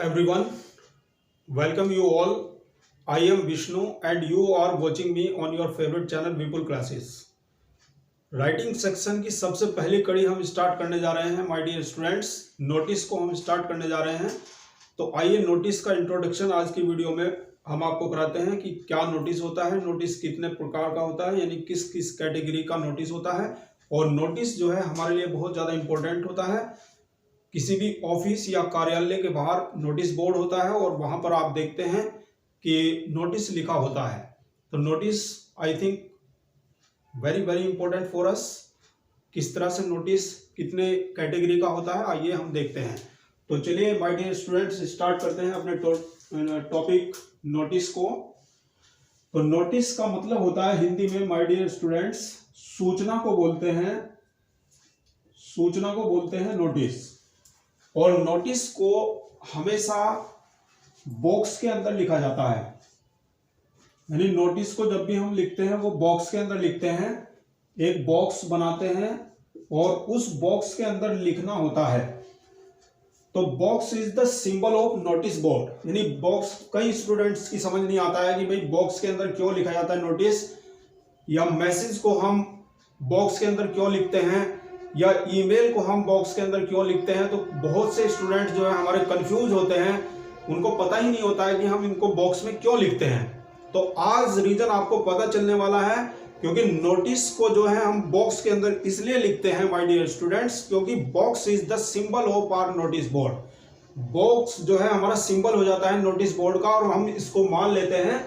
everyone, welcome you all. I am Vishnu and you are watching me on your favorite channel Vipul Classes. Writing section की सबसे पहली कड़ी हम start करने जा रहे हैं माय डियर स्टूडेंट्स। नोटिस को हम स्टार्ट करने जा रहे हैं। तो आइए नोटिस का इंट्रोडक्शन आज की वीडियो में हम आपको कराते हैं कि क्या नोटिस होता है, नोटिस कितने प्रकार का होता है, यानी किस किस कैटेगरी का नोटिस होता है। और नोटिस जो है हमारे लिए बहुत ज़्यादा इंपॉर्टेंट होता है। किसी भी ऑफिस या कार्यालय के बाहर नोटिस बोर्ड होता है और वहां पर आप देखते हैं कि नोटिस लिखा होता है। तो notice I think very very important for us. किस तरह से नोटिस कितने कैटेगरी का होता है आइए हम देखते हैं। तो चलिए माय डियर स्टूडेंट्स स्टार्ट करते हैं अपने टॉपिक नोटिस को। तो नोटिस का मतलब होता है हिंदी में माय डियर स्टूडेंट्स सूचना को बोलते हैं नोटिस। और नोटिस को हमेशा बॉक्स के अंदर लिखा जाता है, यानी नोटिस को जब भी हम लिखते हैं वो बॉक्स के अंदर लिखते हैं। एक बॉक्स बनाते हैं और उस बॉक्स के अंदर लिखना होता है। तो box is the symbol of notice board. यानी बॉक्स कई स्टूडेंट्स की समझ नहीं आता है कि भाई बॉक्स के अंदर क्यों लिखा जाता है नोटिस, या मैसेज को हम बॉक्स के अंदर क्यों लिखते हैं, या ईमेल को हम बॉक्स के अंदर क्यों लिखते हैं। तो बहुत से स्टूडेंट जो है हमारे कंफ्यूज होते हैं, उनको पता ही नहीं होता है कि हम इनको बॉक्स में क्यों लिखते हैं। तो आज रीजन आपको पता चलने वाला है, क्योंकि नोटिस को जो है हम बॉक्स के अंदर इसलिए लिखते हैं माय डियर स्टूडेंट्स, क्योंकि box is the symbol of our notice board. Box जो है हमारा सिंबल हो जाता है नोटिस बोर्ड का, और हम इसको मान लेते हैं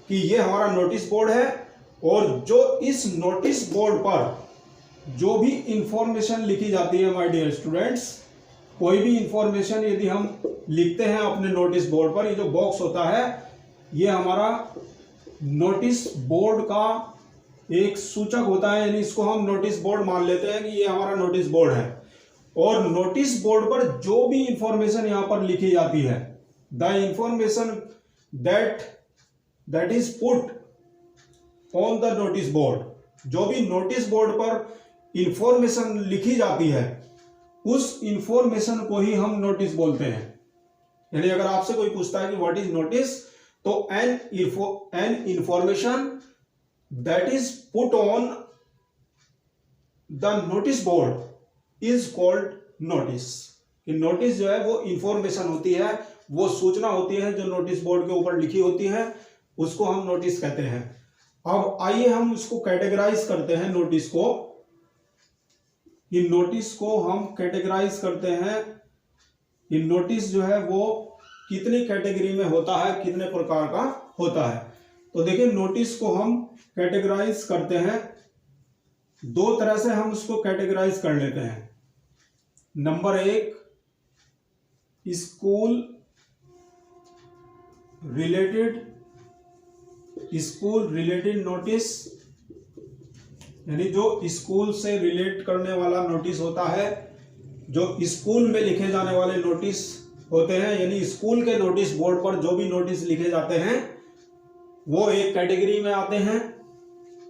कि ये हमारा नोटिस बोर्ड है। और जो इस नोटिस बोर्ड पर जो भी इंफॉर्मेशन लिखी जाती है माय डियर स्टूडेंट्स, कोई भी इंफॉर्मेशन यदि हम लिखते हैं अपने नोटिस बोर्ड पर, ये जो बॉक्स होता है ये हमारा नोटिस बोर्ड का एक सूचक होता है, यानी इसको हम नोटिस बोर्ड मान लेते हैं कि ये हमारा नोटिस बोर्ड है। और नोटिस बोर्ड पर जो भी इंफॉर्मेशन यहां पर लिखी जाती है, the information that is put on the notice board, जो भी नोटिस बोर्ड पर इंफॉर्मेशन लिखी जाती है उस इंफॉर्मेशन को ही हम नोटिस बोलते हैं। यानी अगर आपसे कोई पूछता है कि व्हाट इज नोटिस, तो an information that is put on the notice board is called notice. Notice जो है वो इंफॉर्मेशन होती है, वो सूचना होती है जो नोटिस बोर्ड के ऊपर लिखी होती है, उसको हम नोटिस कहते हैं। अब आइए हम इसको कैटेगराइज करते हैं। नोटिस को हम कैटेगराइज करते हैं। ये नोटिस जो है वो कितनी कैटेगरी में होता है, कितने प्रकार का होता है। तो देखिए नोटिस को हम कैटेगराइज करते हैं दो तरह से, हम उसको कैटेगराइज कर लेते हैं। नंबर एक, स्कूल रिलेटेड नोटिस, यानी जो स्कूल से रिलेट करने वाला नोटिस होता है, जो स्कूल में लिखे जाने वाले नोटिस होते हैं, यानी स्कूल के नोटिस बोर्ड पर जो भी नोटिस लिखे जाते हैं वो एक कैटेगरी में आते हैं।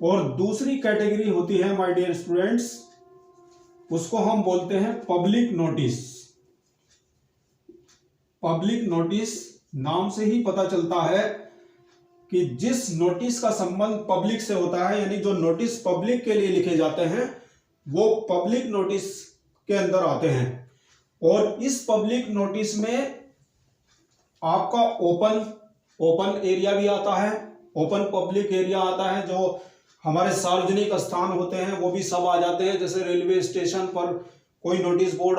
और दूसरी कैटेगरी होती है माय डियर स्टूडेंट्स, उसको हम बोलते हैं पब्लिक नोटिस। पब्लिक नोटिस नाम से ही पता चलता है कि जिस नोटिस का संबंध पब्लिक से होता है, यानी जो नोटिस पब्लिक के लिए लिखे जाते हैं वो पब्लिक नोटिस के अंदर आते हैं। और इस पब्लिक नोटिस में आपका ओपन एरिया भी आता है, ओपन पब्लिक एरिया आता है, जो हमारे सार्वजनिक स्थान होते हैं वो भी सब आ जाते हैं। जैसे रेलवे स्टेशन पर कोई नोटिस बोर्ड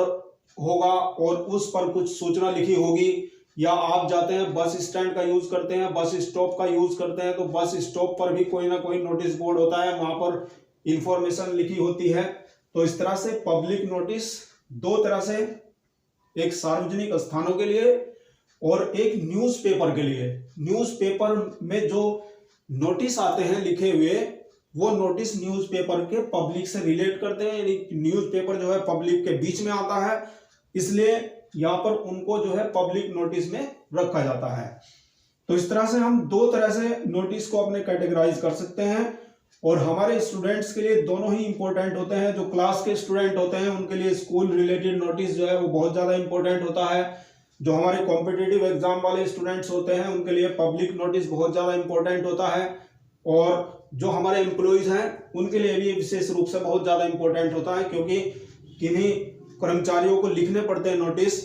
होगा और उस पर कुछ सूचना लिखी होगी, या आप जाते हैं बस स्टैंड का यूज करते हैं, बस स्टॉप का यूज करते हैं, तो बस स्टॉप पर भी कोई ना कोई नोटिस बोर्ड होता है, वहां पर इंफॉर्मेशन लिखी होती है। तो इस तरह से पब्लिक नोटिस दो तरह से, एक सार्वजनिक स्थानों के लिए और एक न्यूज़पेपर के लिए। न्यूज़पेपर में जो नोटिस आते हैं लिखे हुए, वो नोटिस न्यूज़पेपर के पब्लिक से रिलेट करते हैं, यानी न्यूज़पेपर जो है पब्लिक के बीच में आता है, इसलिए यहां पर उनको जो है पब्लिक नोटिस में रखा जाता है। तो इस तरह से हम दो तरह से नोटिस को अपने कैटेगराइज कर सकते हैं। और हमारे स्टूडेंट्स के लिए दोनों ही इंपॉर्टेंट होते हैं। जो क्लास के स्टूडेंट होते हैं उनके लिए स्कूल रिलेटेड नोटिस जो है वो बहुत ज़्यादा इंपॉर्टेंट होता है। जो हमारे कॉम्पिटिटिव एग्जाम वाले स्टूडेंट्स होते हैं उनके लिए पब्लिक नोटिस बहुत ज़्यादा इंपॉर्टेंट होता है, और जो हमारे एम्प्लॉयज़ हैं उनके लिए भी विशेष रूप से बहुत ज़्यादा इंपॉर्टेंट होता है, क्योंकि किन्हीं कर्मचारियों को लिखने पड़ते हैं नोटिस,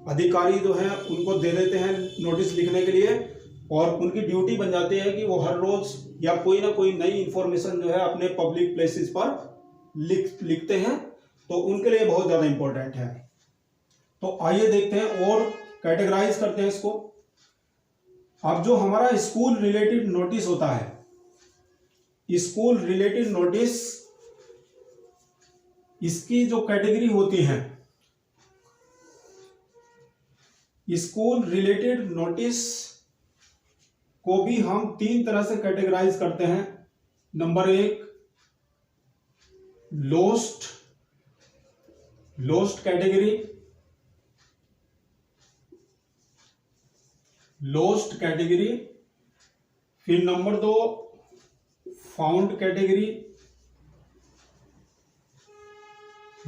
अधिकारी जो हैं उनको दे देते हैं नोटिस लिखने के लिए, और उनकी ड्यूटी बन जाती है कि वो हर रोज या कोई ना कोई नई इंफॉर्मेशन जो है अपने पब्लिक प्लेसेस पर लिखते हैं, तो उनके लिए बहुत ज़्यादा इंपॉर्टेंट है। तो आइए देखते हैं और कैटेगराइज करते हैं इसको। अब जो हमारा स्कूल रिलेटेड नोटिस होता है, स्कूल रिलेटेड नोटिस, इसकी जो कैटेगरी होती है, स्कूल रिलेटेड नोटिस को भी हम 3 तरह से कैटेगराइज करते हैं। नंबर 1 लोस्ट कैटेगरी, फिर number 2 found category,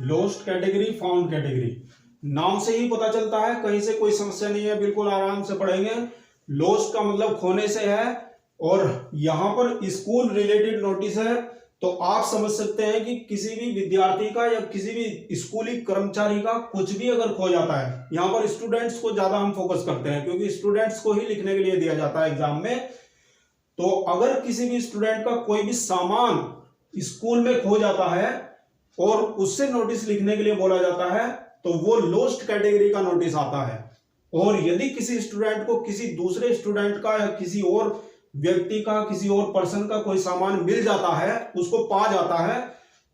lost category, found category. नाम से ही पता चलता है, कहीं से कोई समस्या नहीं है, बिल्कुल आराम से पढ़ेंगे। लोस्ट का मतलब खोने से है, और यहां पर स्कूल रिलेटेड नोटिस है, तो आप समझ सकते हैं कि किसी भी विद्यार्थी का या किसी भी स्कूली कर्मचारी का कुछ भी अगर खो जाता है, यहां पर स्टूडेंट्स को ज्यादा हम फोकस करते हैं क्योंकि स्टूडेंट्स को ही लिखने के लिए दिया जाता है एग्जाम में। तो अगर किसी भी स्टूडेंट का कोई भी सामान स्कूल में खो जाता है और उससे नोटिस लिखने के लिए बोला जाता है, तो वो लोस्ट कैटेगरी का नोटिस आता है। और यदि किसी स्टूडेंट को किसी दूसरे स्टूडेंट का या किसी और व्यक्ति का, किसी और पर्सन का कोई सामान मिल जाता है, उसको पा जाता है,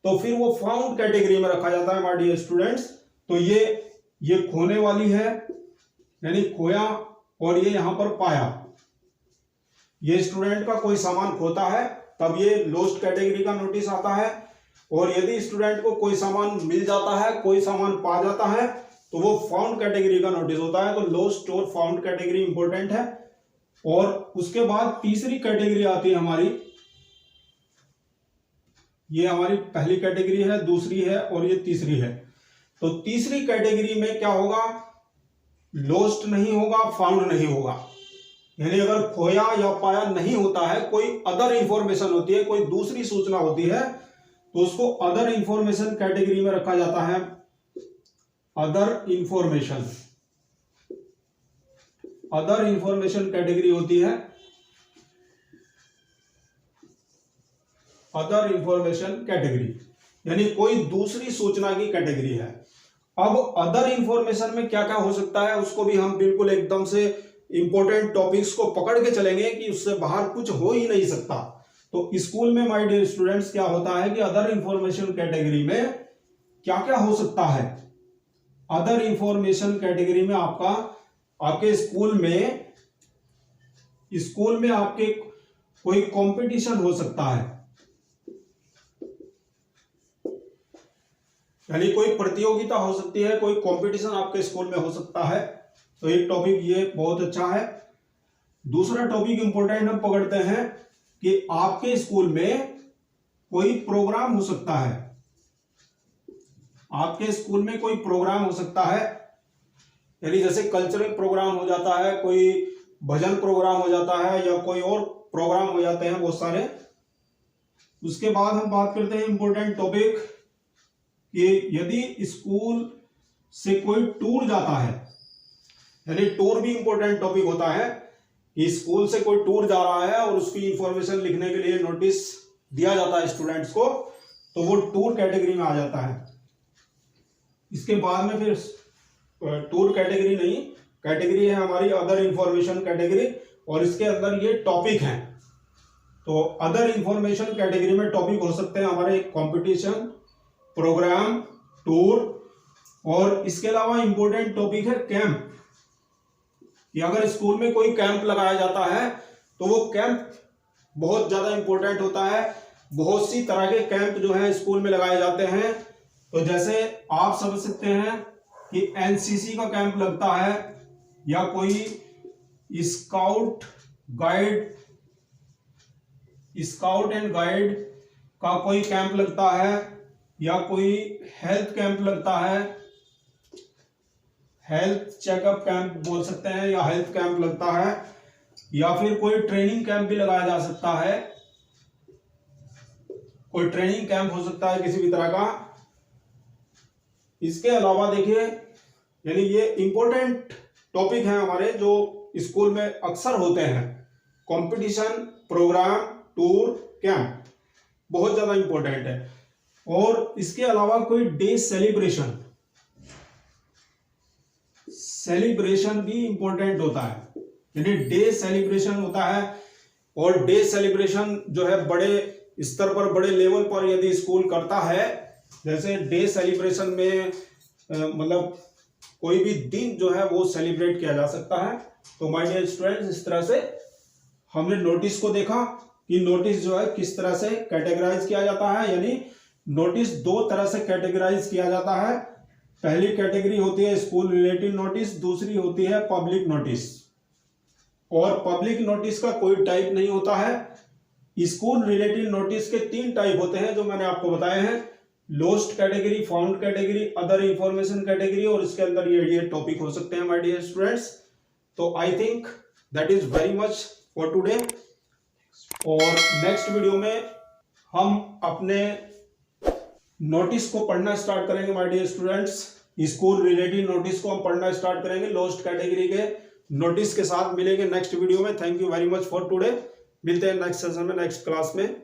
तो फिर वो फाउंड कैटेगरी में रखा जाता है माय डियर स्टूडेंट्स। तो ये खोने वाली है, यानी खोया, और ये यहां पर पाया। ये स्टूडेंट का कोई सामान खोता है तब ये लोस्ट कैटेगरी का नोटिस आता है, और यदि स्टूडेंट को कोई सामान मिल जाता है, कोई सामान पा जाता है, तो वो फाउंड कैटेगरी का नोटिस होता है। तो लोस्ट और फाउंड कैटेगरी इंपॉर्टेंट है। और उसके बाद तीसरी कैटेगरी आती है हमारी, ये हमारी पहली कैटेगरी है, दूसरी है और ये तीसरी है। तो तीसरी कैटेगरी में क्या होगा, लोस्ट नहीं होगा, फाउंड नहीं होगा, यानी अगर खोया या पाया नहीं होता है, कोई अदर इंफॉर्मेशन होती है, कोई दूसरी सूचना होती है, तो उसको अदर इंफॉर्मेशन कैटेगरी में रखा जाता है। अदर इंफॉर्मेशन कैटेगरी होती है, अदर इंफॉर्मेशन कैटेगरी, यानी कोई दूसरी सूचना की कैटेगरी है। अब अदर इंफॉर्मेशन में क्या क्या हो सकता है, उसको भी हम बिल्कुल एकदम से इंपॉर्टेंट टॉपिक्स को पकड़ के चलेंगे कि उससे बाहर कुछ हो ही नहीं सकता। तो स्कूल में माय डियर स्टूडेंट्स क्या होता है कि अदर इंफॉर्मेशन कैटेगरी में क्या क्या हो सकता है। अदर इंफॉर्मेशन कैटेगरी में आपके स्कूल में आपके कोई कंपटीशन हो सकता है, यानी कोई प्रतियोगिता हो सकती है, कोई कंपटीशन आपके स्कूल में हो सकता है। तो एक टॉपिक ये बहुत अच्छा है। दूसरा टॉपिक इंपॉर्टेंट हम पकड़ते हैं कि आपके स्कूल में कोई प्रोग्राम हो सकता है, आपके स्कूल में कोई प्रोग्राम हो सकता है, यानी जैसे कल्चरल प्रोग्राम हो जाता है, कोई भजन प्रोग्राम हो जाता है, या कोई और प्रोग्राम हो जाते हैं बहुत सारे। उसके बाद हम बात करते हैं इंपॉर्टेंट टॉपिक कि यदि स्कूल से कोई टूर जाता है, यानी टूर भी इंपॉर्टेंट टॉपिक होता है कि स्कूल से कोई टूर जा रहा है और उसकी इंफॉर्मेशन लिखने के लिए नोटिस दिया जाता है स्टूडेंट्स को, तो वो टूर कैटेगरी में आ जाता है। इसके बाद में फिर टूर कैटेगरी नहीं, कैटेगरी है हमारी अदर इंफॉर्मेशन कैटेगरी, और इसके अंदर ये टॉपिक हैं। तो अदर इंफॉर्मेशन कैटेगरी में टॉपिक हो सकते हैं हमारे कंपटीशन, प्रोग्राम, टूर, और इसके अलावा इंपॉर्टेंट टॉपिक है कैंप, कि अगर स्कूल में कोई कैंप लगाया जाता है तो वो कैंप बहुत ज्यादा इंपॉर्टेंट होता है। बहुत सी तरह के कैंप जो है स्कूल में लगाए जाते हैं। तो जैसे आप समझ सकते हैं कि एनसीसी का कैंप लगता है, या कोई स्काउट एंड गाइड का कोई कैंप लगता है, या कोई हेल्थ कैंप लगता है। हेल्थ चेकअप कैंप बोल सकते हैं, या हेल्थ कैंप लगता है, या फिर कोई ट्रेनिंग कैंप भी लगाया जा सकता है, कोई ट्रेनिंग कैंप हो सकता है किसी भी तरह का। इसके अलावा देखिए, यानी ये इंपॉर्टेंट टॉपिक हैं हमारे जो स्कूल में अक्सर होते हैं। कंपटीशन, प्रोग्राम, टूर, कैंप बहुत ज्यादा इंपॉर्टेंट है। और इसके अलावा कोई डे सेलिब्रेशन भी इंपॉर्टेंट होता है, यानी डे सेलिब्रेशन होता है। और डे सेलिब्रेशन जो है बड़े स्तर पर, बड़े लेवल पर यदि स्कूल करता है, जैसे डे सेलिब्रेशन में मतलब कोई भी दिन जो है वो सेलिब्रेट किया जा सकता है। तो माय डियर स्टूडेंट्स, इस तरह से हमने नोटिस को देखा कि नोटिस जो है किस तरह से कैटेगराइज किया जाता है। यानी नोटिस दो तरह से कैटेगराइज किया जाता है। पहली कैटेगरी होती है स्कूल रिलेटेड नोटिस, दूसरी होती है पब्लिक नोटिस। और पब्लिक नोटिस का कोई टाइप नहीं होता है। स्कूल रिलेटेड नोटिस के 3 टाइप होते हैं जो मैंने आपको बताए हैं: lost category, found category, other information category, और इसके अंदर ये टॉपिक हो सकते हैं माय डियर स्टूडेंट्स। तो I think that is very much for today. और नेक्स्ट वीडियो में हम अपने नोटिस को पढ़ना स्टार्ट करेंगे my dear students. School related notice को हम पढ़ना स्टार्ट करेंगे, लोस्ट कैटेगरी के नोटिस के साथ मिलेंगे नेक्स्ट वीडियो में। Thank you very much for today. मिलते हैं नेक्स्ट सेशन में, नेक्स्ट क्लास में।